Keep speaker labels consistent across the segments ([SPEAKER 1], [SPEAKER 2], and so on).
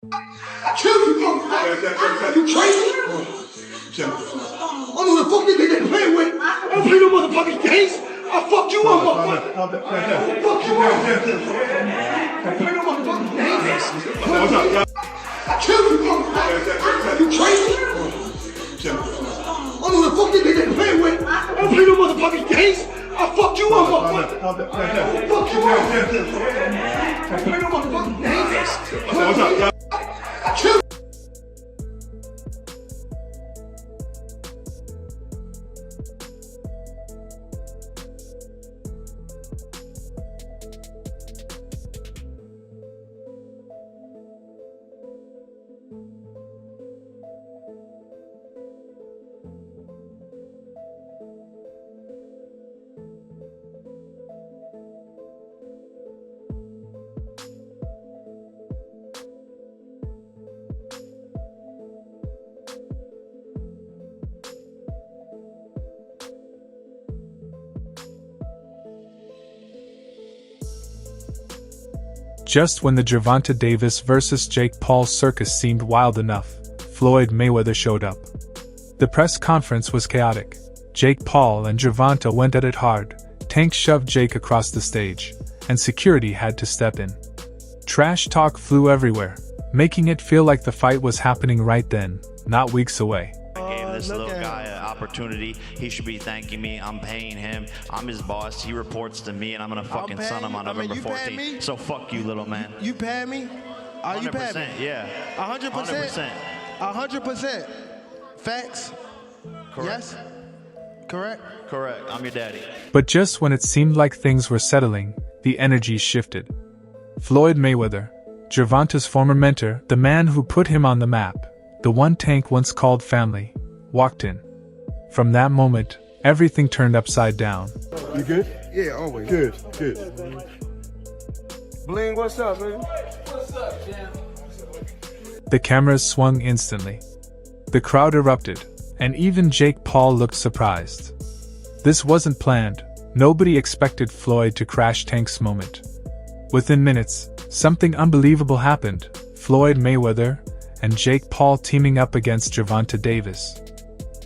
[SPEAKER 1] Kill you, motherfucker. You crazy? I don't know the fuck you think they playing with. I don't play no motherfucking games. I fuck you up, motherfucker. I fuck you up. I don't play no motherfucking games. Kill you, motherfucker. You crazy? I don't know the fuck you think they playing with. I don't play no motherfucking games. I fuck you up, motherfucker. I fuck you up. I don't play no motherfucking games. Kill.
[SPEAKER 2] Just when the Gervonta Davis vs. Jake Paul circus seemed wild enough, Floyd Mayweather showed up. The press conference was chaotic. Jake Paul and Gervonta went at it hard. Tank shoved Jake across the stage, and security had to step in. Trash talk flew everywhere, making it feel like the fight was happening right then, not weeks away.
[SPEAKER 3] I gave this little guy an opportunity. He should be thanking me. I'm paying him. I'm his boss. He reports to me, and I'm gonna fucking son him on November 14th. So fuck you, little man.
[SPEAKER 4] You pay me? Are you paying me?
[SPEAKER 3] 100%, yeah.
[SPEAKER 4] 100%? 100%. Facts?
[SPEAKER 3] Correct.
[SPEAKER 4] Yes? Correct?
[SPEAKER 3] Correct. I'm your daddy.
[SPEAKER 2] But just when it seemed like things were settling, the energy shifted. Floyd Mayweather, Gervonta's former mentor, the man who put him on the map, the one Tank once called family, walked in. From that moment, everything turned upside down.
[SPEAKER 5] You good?
[SPEAKER 1] Yeah, always.
[SPEAKER 5] Good. Bling, what's up, man?
[SPEAKER 2] The cameras swung instantly. The crowd erupted, and even Jake Paul looked surprised. This wasn't planned. Nobody expected Floyd to crash Tank's moment. Within minutes, something unbelievable happened. Floyd Mayweather and Jake Paul teaming up against Gervonta Davis.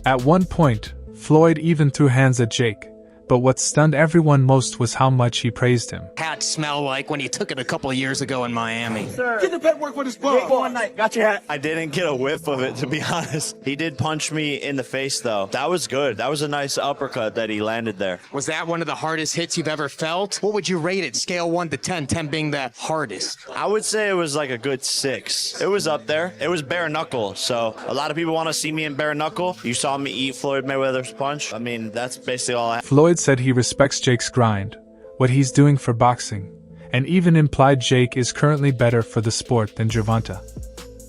[SPEAKER 2] At one point, Floyd even threw hands at Jake, but what stunned everyone most was how much he praised him.
[SPEAKER 6] Hat smell like when you took it a couple of years ago in Miami.
[SPEAKER 1] Sir, get the paperwork for this ball.
[SPEAKER 6] One night, got your hat.
[SPEAKER 3] I didn't get a whiff of it, to be honest. He did punch me in the face, though. That was good. That was a nice uppercut that he landed there.
[SPEAKER 6] Was that one of the hardest hits you've ever felt? What would you rate it? Scale 1 to 10, 10 being the hardest.
[SPEAKER 3] I would say it was like a good 6. It was up there. It was bare knuckle, so a lot of people want to see me in bare knuckle. You saw me eat Floyd Mayweather's punch. I mean, that's basically all I have.
[SPEAKER 2] Floyd said he respects Jake's grind, what he's doing for boxing, and even implied Jake is currently better for the sport than Gervonta.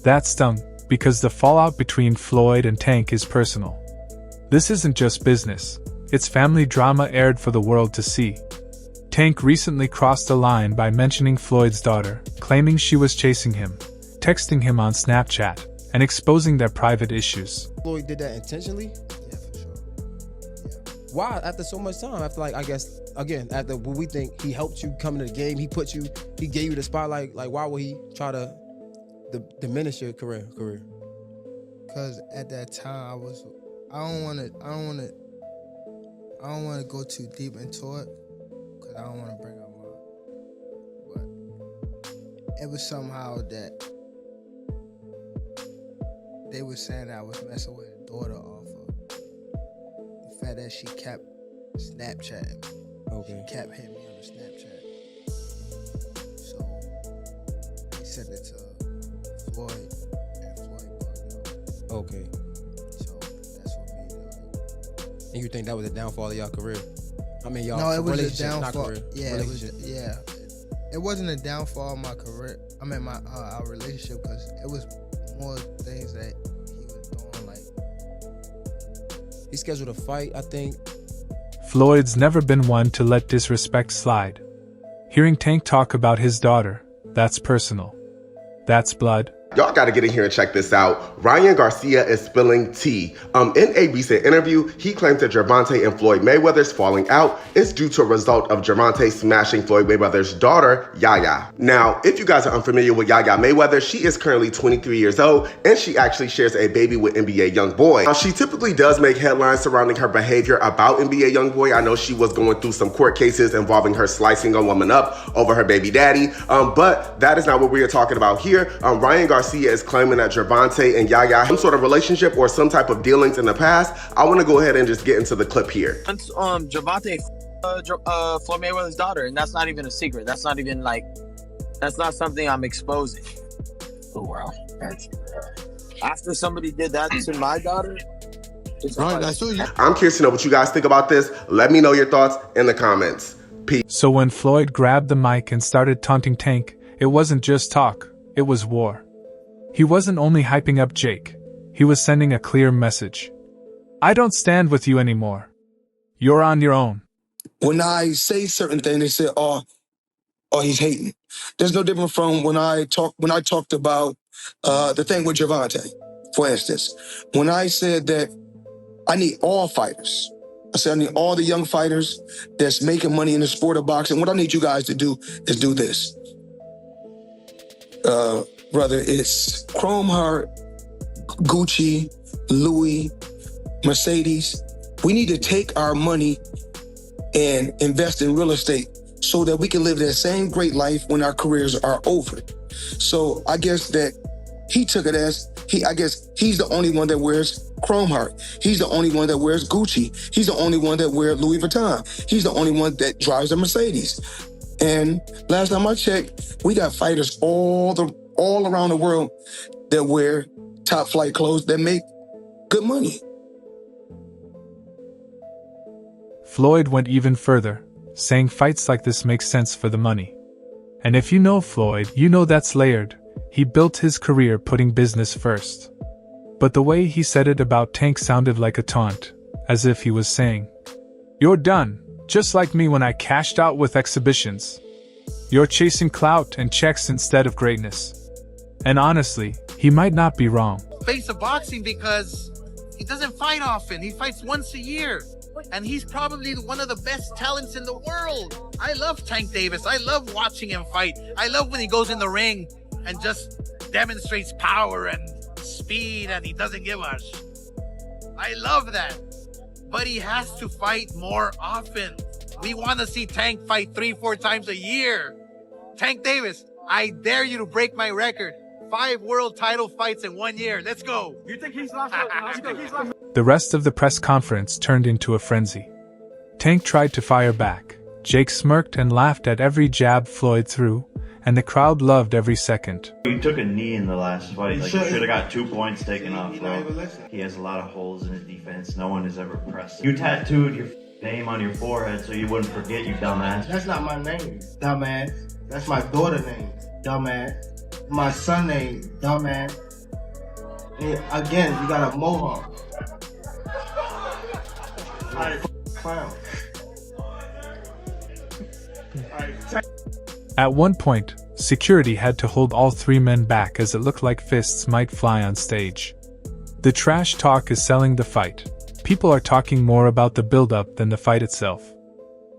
[SPEAKER 2] That stung, because the fallout between Floyd and Tank is personal. This isn't just business, it's family drama aired for the world to see. Tank recently crossed a line by mentioning Floyd's daughter, claiming she was chasing him, texting him on Snapchat, and exposing their private issues.
[SPEAKER 7] Floyd did that intentionally? Yeah, for sure. Yeah. Why? After so much time? After, like, I guess, again, after what we think he helped you come into the game, he gave you the spotlight. Like, why would he try to diminish your career?
[SPEAKER 4] Because at that time, I don't want to go too deep into it, because I don't want to bring up but it was somehow that they were saying that I was messing with his daughter off of the fact that she kept Snapchatting me.
[SPEAKER 7] Okay.
[SPEAKER 4] She kept hitting me on the Snapchat. So they sent it to Floyd, and Floyd bugged out.
[SPEAKER 7] Okay.
[SPEAKER 4] So that's what made it like.
[SPEAKER 7] And you think that was a downfall of y'all career? I mean, y'all
[SPEAKER 4] No, it was a
[SPEAKER 7] relationship, not
[SPEAKER 4] downfall.
[SPEAKER 7] career.
[SPEAKER 4] Yeah,
[SPEAKER 7] Relationship.
[SPEAKER 4] It wasn't a downfall of my career. I mean, our relationship, because it was more things that he was doing. Like,
[SPEAKER 7] He scheduled a fight, I think.
[SPEAKER 2] Floyd's never been one to let disrespect slide. Hearing Tank talk about his daughter, that's personal. That's blood,
[SPEAKER 5] Y'all gotta get in here and check this out. Ryan Garcia is spilling tea. In a recent interview, he claimed that Gervonta and Floyd Mayweather's falling out is due to a result of Gervonta smashing Floyd Mayweather's daughter, Yaya. Now, if you guys are unfamiliar with Yaya Mayweather, she is currently 23 years old, and she actually shares a baby with NBA YoungBoy. Now, she typically does make headlines surrounding her behavior about NBA YoungBoy. I know she was going through some court cases involving her slicing a woman up over her baby daddy, but that is not what we are talking about here. Ryan Garcia is claiming that Gervonta and Yaya had some sort of relationship or some type of dealings in the past. I want to go ahead and just get into the clip here.
[SPEAKER 8] Gervonta, Floyd Mayweather's daughter, and that's not even a secret. That's not even like, that's not something I'm exposing. Oh wow! After somebody did that to my daughter,
[SPEAKER 5] I'm curious to know what you guys think about this. Let me know your thoughts in the comments. Peace.
[SPEAKER 2] So when Floyd grabbed the mic and started taunting Tank, it wasn't just talk, it was war. He wasn't only hyping up Jake, he was sending a clear message. I don't stand with you anymore. You're on your own.
[SPEAKER 9] When I say certain things, they say, oh, he's hating. There's no different from when I talked about the thing with Gervonta, for instance. When I said that I need all fighters. I said I need all the young fighters that's making money in the sport of boxing. What I need you guys to do is do this. Whether it's Chrome Heart, Gucci, Louis, Mercedes, we need to take our money and invest in real estate so that we can live that same great life when our careers are over. So I guess that he took it as, I guess he's the only one that wears Chrome Heart. He's the only one that wears Gucci. He's the only one that wears Louis Vuitton. He's the only one that drives a Mercedes. And last time I checked, we got fighters all around the world that wear top flight clothes that make good money.
[SPEAKER 2] Floyd went even further, saying fights like this make sense for the money. And if you know Floyd, you know that's layered. He built his career putting business first. But the way he said it about Tank sounded like a taunt, as if he was saying, "You're done, just like me when I cashed out with exhibitions. You're chasing clout and checks instead of greatness." And honestly, he might not be wrong.
[SPEAKER 10] Face of boxing because he doesn't fight often. He fights once a year. And he's probably one of the best talents in the world. I love Tank Davis. I love watching him fight. I love when he goes in the ring and just demonstrates power and speed and he doesn't give a shit. I love that. But he has to fight more often. We want to see Tank fight 3-4 times a year. Tank Davis, I dare you to break my record. 5 world title fights in 1 year. Let's go. You think he's lost?
[SPEAKER 2] The rest of the press conference turned into a frenzy. Tank tried to fire back. Jake smirked and laughed at every jab Floyd threw, and the crowd loved every second.
[SPEAKER 3] He took a knee in the last fight. Like, he should have got 2 points taken off, bro. He has a lot of holes in his defense. No one has ever pressed him. You tattooed your name on your forehead so you wouldn't forget, you dumbass.
[SPEAKER 11] That's not my name, dumbass. That's my daughter's name, dumbass. My son's name, dumbass. And again, you got a mohawk. Clown.
[SPEAKER 2] At one point, security had to hold all 3 men back as it looked like fists might fly on stage. The trash talk is selling the fight. People are talking more about the build-up than the fight itself.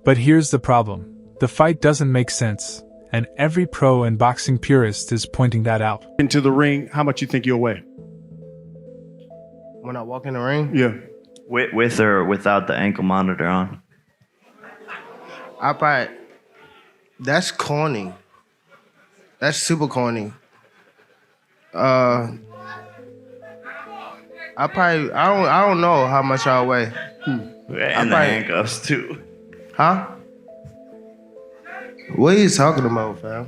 [SPEAKER 2] But here's the problem. The fight doesn't make sense, and every pro and boxing purist is pointing that out.
[SPEAKER 1] Into the ring, how much you think you'll weigh?
[SPEAKER 11] When I walk in the ring?
[SPEAKER 1] Yeah.
[SPEAKER 3] With or without the ankle monitor on?
[SPEAKER 11] That's corny. That's super corny. I don't know how much I'll weigh.
[SPEAKER 3] And the handcuffs too.
[SPEAKER 11] Huh? What are you talking about, fam?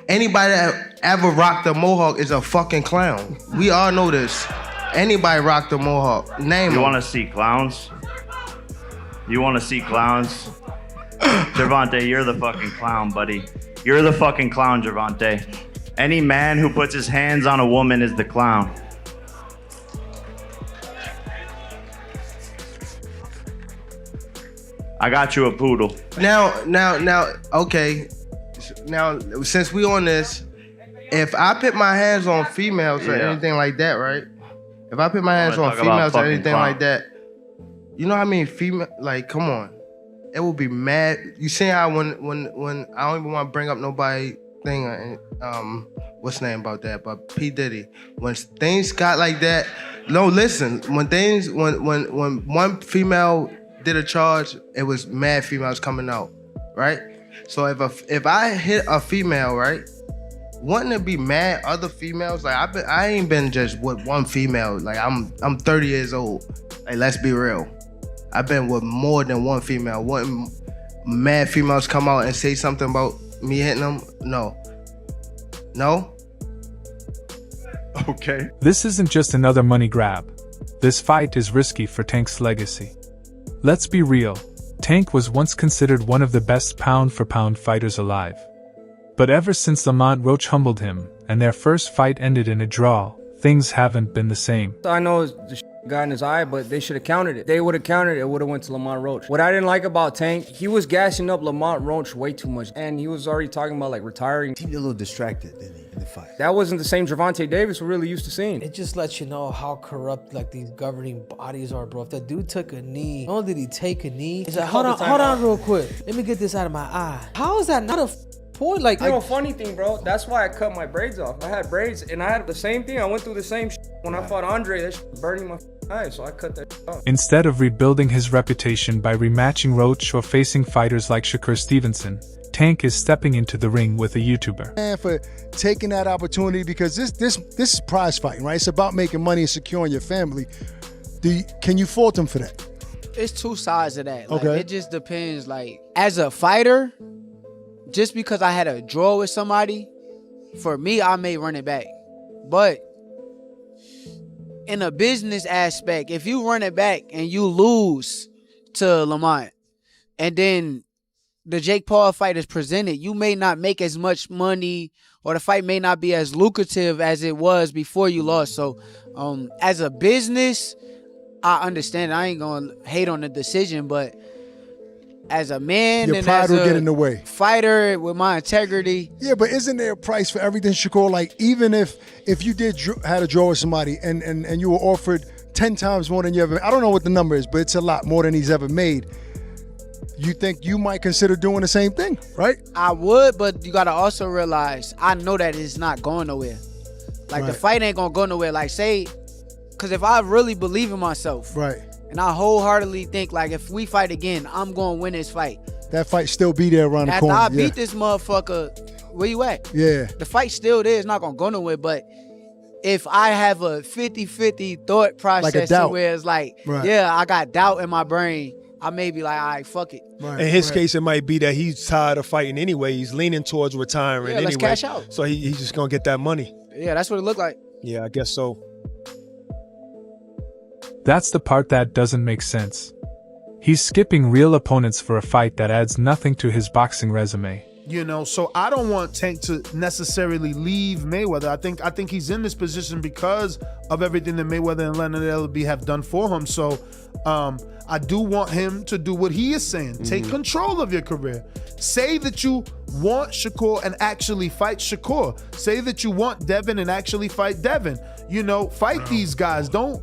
[SPEAKER 11] Anybody that ever rocked a mohawk is a fucking clown. We all know this. Anybody rocked a mohawk. Name
[SPEAKER 3] You
[SPEAKER 11] them.
[SPEAKER 3] want to see clowns? You want to see clowns? Gervonta, you're the fucking clown, buddy. You're the fucking clown, Gervonta. Any man who puts his hands on a woman is the clown. I got you a poodle.
[SPEAKER 11] Now, okay. Now, since we on this, if I put my hands on females or anything like that, right? If I put my hands on females or anything like that, you know how many female? Like, come on, it will be mad. You see how when I don't even want to bring up nobody thing, what's the name about that? But P Diddy, when things got like that, no, listen. When one female did a charge, it was mad females coming out, right? So if I hit a female, right, wouldn't it be mad other females? Like I ain't been just with one female. Like I'm 30 years old. Like let's be real. I've been with more than one female. Wouldn't mad females come out and say something about me hitting them? No.
[SPEAKER 3] Okay.
[SPEAKER 2] This isn't just another money grab. This fight is risky for Tank's legacy. Let's be real. Tank was once considered one of the best pound-for-pound fighters alive. But ever since Lamont Roach humbled him, and their first fight ended in a draw, things haven't been the same.
[SPEAKER 12] I know the got in his eye, but they should have countered it. They would have countered it, it would have went to Lamont Roach. What I didn't like about Tank, he was gassing up Lamont Roach way too much, and he was already talking about like retiring.
[SPEAKER 13] He seemed a little distracted, didn't he, in the fight?
[SPEAKER 12] That wasn't the same Gervonta Davis we're really used to seeing.
[SPEAKER 14] It just lets you know how corrupt like these governing bodies are, bro. If that dude took a knee, not only did he take a knee, he's like, hold on real quick. Let me get this out of my eye. How is that not a point? Like,
[SPEAKER 12] you know, funny thing, bro, that's why I cut my braids off. I had braids, and I had the same thing. I went through the same when I fought Andre. That shit burning my eyes, so I cut that off.
[SPEAKER 2] Instead of rebuilding his reputation by rematching Roach or facing fighters like Shakur Stevenson, Tank is stepping into the ring with a YouTuber.
[SPEAKER 1] And for taking that opportunity, because this is prize fighting, right? It's about making money and securing your family. Can you fault him for that?
[SPEAKER 15] It's two sides of that. Like,
[SPEAKER 1] okay.
[SPEAKER 15] It just depends. Like, as a fighter, just because I had a draw with somebody, for me, I may run it back. But in a business aspect, if you run it back and you lose to Lamont, and then the Jake Paul fight is presented, you may not make as much money, or the fight may not be as lucrative as it was before you lost. So as a business, I understand. I ain't gonna hate on the decision, but as a man
[SPEAKER 1] your
[SPEAKER 15] and
[SPEAKER 1] pride
[SPEAKER 15] as
[SPEAKER 1] will
[SPEAKER 15] a
[SPEAKER 1] get in the way.
[SPEAKER 15] Fighter with my integrity.
[SPEAKER 1] Yeah, but isn't there a price for everything, Shakur? Like, even if you had a draw with somebody and you were offered 10 times more than you ever, I don't know what the number is, but it's a lot more than he's ever made. You think you might consider doing the same thing, right?
[SPEAKER 15] I would, but you gotta also realize, I know that it's not going nowhere. Like,
[SPEAKER 1] right.
[SPEAKER 15] The fight ain't gonna go nowhere. Like, say, because if I really believe in myself,
[SPEAKER 1] right,
[SPEAKER 15] and I wholeheartedly think, like, if we fight again, I'm gonna win this fight.
[SPEAKER 1] That fight still be there around the corner.
[SPEAKER 15] After I beat this motherfucker, where you at?
[SPEAKER 1] Yeah.
[SPEAKER 15] The fight's still there. It's not gonna go nowhere. But if I have a 50-50 thought process to where it's like,
[SPEAKER 1] right.
[SPEAKER 15] Yeah, I got doubt in my brain, I may be like, all right, fuck it.
[SPEAKER 16] Right. In his case, it might be that he's tired of fighting anyway. He's leaning towards retiring anyway.
[SPEAKER 15] Let's cash out.
[SPEAKER 16] So he's just going to get that money.
[SPEAKER 15] Yeah, that's what it looked like.
[SPEAKER 16] Yeah, I guess so.
[SPEAKER 2] That's the part that doesn't make sense. He's skipping real opponents for a fight that adds nothing to his boxing resume.
[SPEAKER 17] You know, so I don't want Tank to necessarily leave Mayweather. I think he's in this position because of everything that Mayweather and Leonard Ellerbe have done for him. So I do want him to do what he is saying. Take control of your career. Say that you want Shakur and actually fight Shakur. Say that you want Devin and actually fight Devin. You know, fight these guys. Don't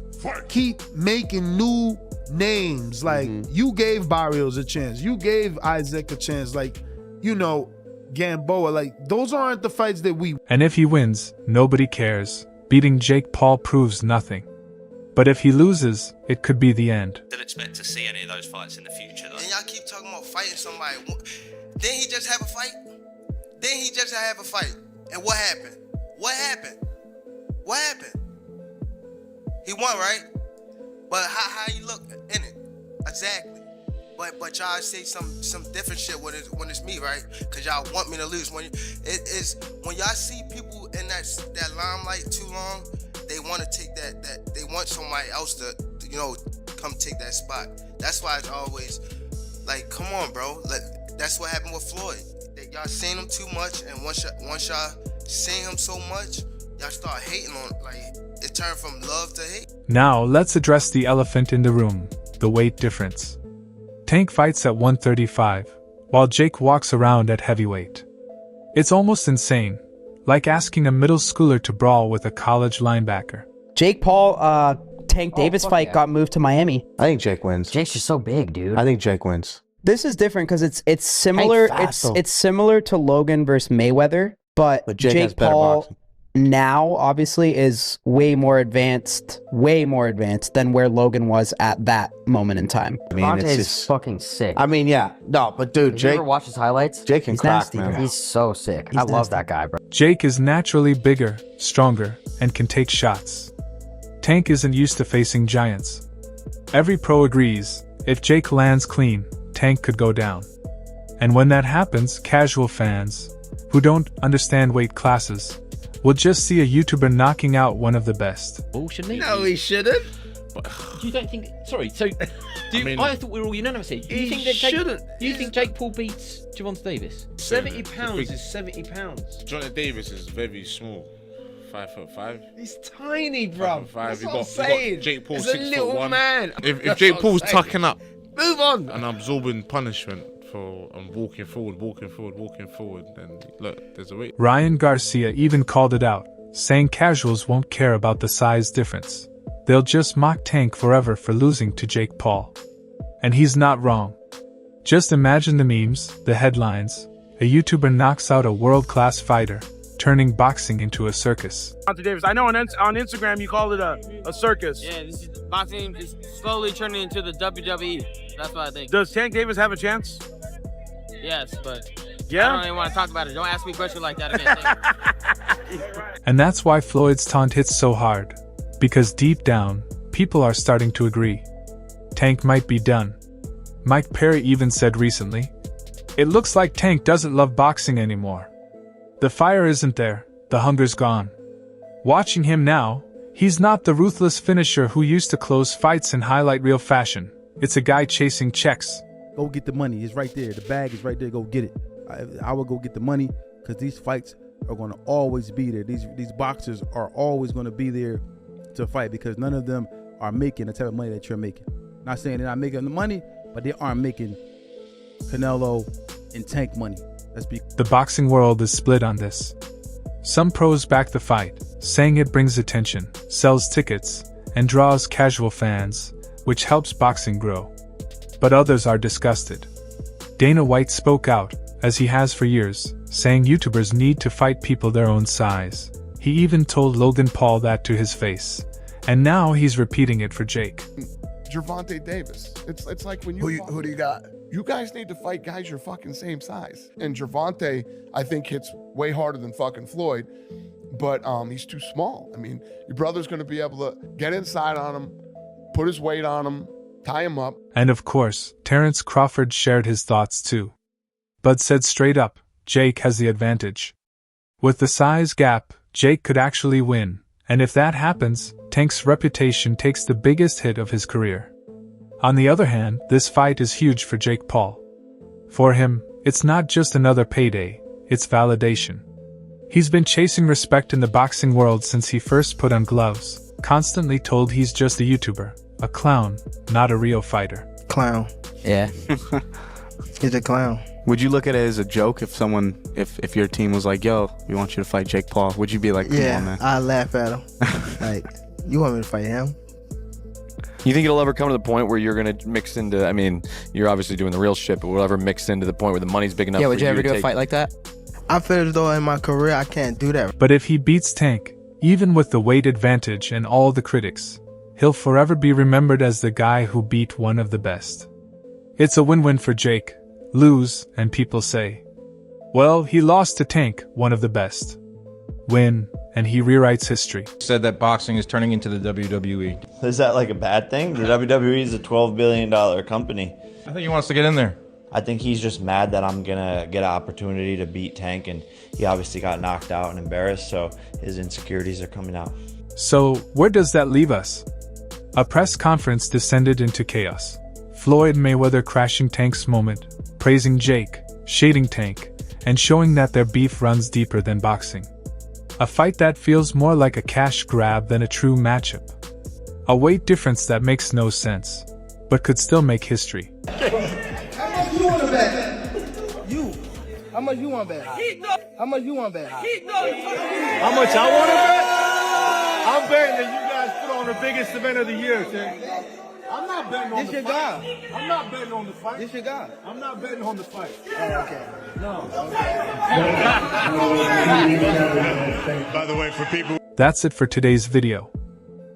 [SPEAKER 17] keep making new names. Like, you gave Barrios a chance. You gave Isaac a chance. Like, you know, Gamboa. Like, those aren't the fights that we...
[SPEAKER 2] And if he wins, nobody cares. Beating Jake Paul proves nothing. But if he loses, it could be the end.
[SPEAKER 18] Don't expect to see any of those fights in the future, though.
[SPEAKER 4] And y'all keep talking about fighting somebody. Didn't he just have a fight? Didn't he just have a fight? And what happened? What happened? What happened? He won, right? But how you look in it? Exactly. But y'all say some different shit when it's me, right? Cause y'all want me to lose. When y'all see people in that limelight too long, they want to take that they want somebody else to come take that spot. That's why it's always like, come on, bro. That's what happened with Floyd. Y'all seen him too much, and once y'all seen him so much, y'all start hating on it. Like, it turned from love to hate.
[SPEAKER 2] Now let's address the elephant in the room: the weight difference. Tank fights at 135, while Jake walks around at heavyweight. It's almost insane. like asking a middle schooler to brawl with a college linebacker.
[SPEAKER 19] Jake Paul, Tank Davis fight got moved to Miami.
[SPEAKER 13] I think Jake wins.
[SPEAKER 20] Jake's just so big, dude.
[SPEAKER 13] I think Jake wins.
[SPEAKER 19] This is different because it's similar. It's similar to Logan versus Mayweather, but
[SPEAKER 13] Jake has
[SPEAKER 19] Jake
[SPEAKER 13] better
[SPEAKER 19] Paul
[SPEAKER 13] boxing.
[SPEAKER 19] now obviously is way more advanced than where Logan was at that moment in time.
[SPEAKER 13] I mean,
[SPEAKER 20] Devontae
[SPEAKER 13] it's
[SPEAKER 20] is
[SPEAKER 13] just
[SPEAKER 20] fucking sick.
[SPEAKER 13] I mean, yeah, no, but dude,
[SPEAKER 20] Did
[SPEAKER 13] Jake.
[SPEAKER 20] you ever watch his highlights?
[SPEAKER 13] Jake can
[SPEAKER 19] He's
[SPEAKER 13] crack,
[SPEAKER 19] nasty,
[SPEAKER 13] man.
[SPEAKER 19] bro.
[SPEAKER 20] He's so sick.
[SPEAKER 19] He's
[SPEAKER 20] I love
[SPEAKER 19] nasty.
[SPEAKER 20] that guy, bro.
[SPEAKER 2] Jake is naturally bigger, stronger, and can take shots. Tank isn't used to facing giants. Every pro agrees, if Jake lands clean, Tank could go down. And when that happens, casual fans, who don't understand weight classes, will just see a YouTuber knocking out one of the best.
[SPEAKER 21] Oh, shouldn't he?
[SPEAKER 11] No, he shouldn't.
[SPEAKER 21] You don't think? Sorry. So, I thought we were all unanimous here. Do you think that Jake Paul beats Gervonta Davis?
[SPEAKER 22] 70 pounds is 70 pounds. Jonathan Davis is very small. 5'5".
[SPEAKER 11] He's tiny, bro.
[SPEAKER 22] 5'5".
[SPEAKER 11] That's
[SPEAKER 22] You
[SPEAKER 11] what I'm
[SPEAKER 22] got
[SPEAKER 11] saying.
[SPEAKER 22] Jake Paul
[SPEAKER 11] He's a
[SPEAKER 22] 6'1".
[SPEAKER 11] little man.
[SPEAKER 22] If Jake Paul's tucking up,
[SPEAKER 11] move on,
[SPEAKER 22] and absorbing punishment and walking forward, then look, there's a way.
[SPEAKER 2] Ryan Garcia even called it out, saying casuals won't care about the size difference. They'll just mock Tank forever for losing to Jake Paul. And he's not wrong. Just imagine the memes, the headlines. A YouTuber knocks out a world-class fighter, turning boxing into a circus.
[SPEAKER 23] Davis, I know on Instagram you called it a circus.
[SPEAKER 24] Yeah, this is boxing is slowly turning into the WWE. That's what I think.
[SPEAKER 23] Does Tank Davis have a chance?
[SPEAKER 24] Yes, but
[SPEAKER 23] yeah?
[SPEAKER 24] I don't even want to talk about it. Don't ask me a question like that again.
[SPEAKER 2] And that's why Floyd's taunt hits so hard. Because deep down, people are starting to agree. Tank might be done. Mike Perry even said recently, "It looks like Tank doesn't love boxing anymore. The fire isn't there, the hunger's gone." Watching him now, he's not the ruthless finisher who used to close fights in highlight reel fashion. It's a guy chasing checks.
[SPEAKER 25] Go get the money. It's right there. The bag is right there. Go get it. I would go get the money because these fights are going to always be there. These boxers are always going to be there to fight because none of them are making the type of money that you're making. Not saying they're not making the money, but they aren't making Canelo and Tank money.
[SPEAKER 2] The boxing world is split on this. Some pros back the fight, saying it brings attention, sells tickets, and draws casual fans, which helps boxing grow. But others are disgusted. Dana White spoke out, as he has for years, saying YouTubers need to fight people their own size. He even told Logan Paul that to his face. And now he's repeating it for Jake.
[SPEAKER 26] Gervonta Davis. It's like when you
[SPEAKER 11] who do you got?
[SPEAKER 26] You guys need to fight guys your fucking same size. And Gervonta, I think, hits way harder than fucking Floyd, but he's too small. I mean, your brother's going to be able to get inside on him, put his weight on him, tie him up.
[SPEAKER 2] And of course, Terrence Crawford shared his thoughts too. Bud said straight up, Jake has the advantage. With the size gap, Jake could actually win, and if that happens, Tank's reputation takes the biggest hit of his career. On the other hand, this fight is huge for Jake Paul. For him, it's not just another payday, it's validation. He's been chasing respect in the boxing world since he first put on gloves, constantly told he's just a YouTuber, a clown, not a real fighter.
[SPEAKER 11] Clown.
[SPEAKER 20] Yeah.
[SPEAKER 11] He's a clown.
[SPEAKER 27] Would you look at it as a joke if your team was like, yo, we want you to fight Jake Paul? Would you be like, come on, man?
[SPEAKER 11] I laugh at him. Like, you want me to fight him?
[SPEAKER 28] You think it'll ever come to the point where you're going to mix into, I mean, you're obviously doing the real shit, but will it ever mix into the point where the money's big enough for you to
[SPEAKER 20] would you ever do a fight like that?
[SPEAKER 11] I feel as though in my career I can't do that.
[SPEAKER 2] But if he beats Tank, even with the weight advantage and all the critics, he'll forever be remembered as the guy who beat one of the best. It's a win-win for Jake. Lose, and people say, well, he lost to Tank, one of the best. Win, and he rewrites history.
[SPEAKER 29] Said that boxing is turning into the WWE.
[SPEAKER 3] Is that like a bad thing? The WWE is a $12 billion company.
[SPEAKER 29] I think he wants to get in there.
[SPEAKER 3] I think he's just mad that I'm gonna get an opportunity to beat Tank, and he obviously got knocked out and embarrassed, so his insecurities are coming out.
[SPEAKER 2] So, where does that leave us? A press conference descended into chaos. Floyd Mayweather crashing Tank's moment, praising Jake, shading Tank, and showing that their beef runs deeper than boxing. A fight that feels more like a cash grab than a true matchup. A weight difference that makes no sense, but could still make history.
[SPEAKER 1] How much you want to bet? You.
[SPEAKER 11] How much you want bet? How much you want bet?
[SPEAKER 1] How much I want to bet? I'm betting that you guys put on the biggest event of the year, Tank. I'm not betting on the fight. I'm not betting on the fight.
[SPEAKER 11] This your guy.
[SPEAKER 1] I'm not betting on the fight.
[SPEAKER 11] Oh, okay.
[SPEAKER 1] No.
[SPEAKER 5] By the way, for people.
[SPEAKER 2] That's it for today's video.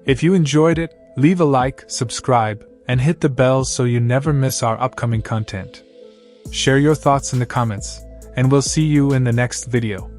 [SPEAKER 2] If you enjoyed it, leave a like, subscribe, and hit the bell so you never miss our upcoming content. Share your thoughts in the comments, and we'll see you in the next video.